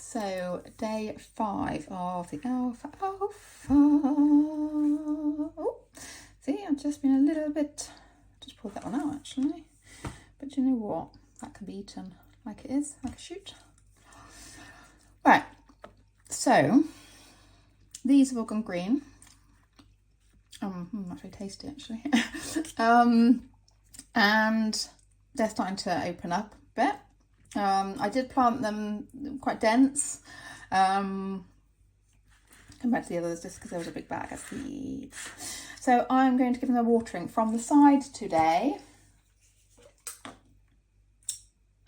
So day 5 of the Alfalfa. Oh, see, I've just been a little bit, just pulled that one out actually. But you know what? That can be eaten like it is, like a shoot. Right, so these have all gone green. Actually tasty actually. And they're starting to open up a bit. I did plant them quite dense compared to the others, just because there was a big bag of seeds. So I'm going to give them a watering from the side today.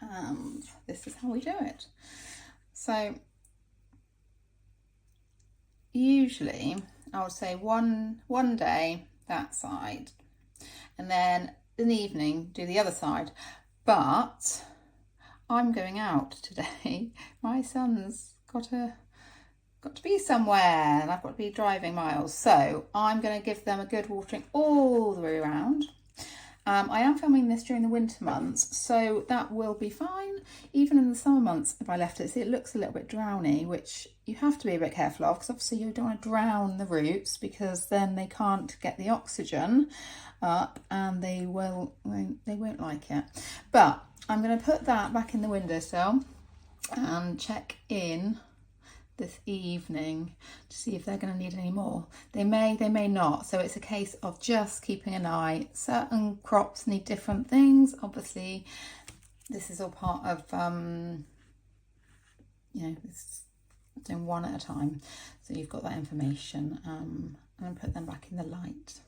And this is how we do it. So usually I would say one day that side, and then in the evening do the other side. But I'm going out today. My son's got to be somewhere and I've got to be driving miles. So I'm going to give them a good watering all the way around. I am filming this during the winter months, so that will be fine. Even in the summer months, if I left it, see, it looks a little bit drowny, which you have to be a bit careful of, because obviously you don't want to drown the roots, because then they can't get the oxygen up and they won't like it. But I'm going to put that back in the windowsill and check in this evening to see if they're going to need any more. They may not, so it's a case of just keeping an eye. Certain crops need different things. Obviously this is all part of it's doing one at a time, so you've got that information. I'm going to put them back in the light.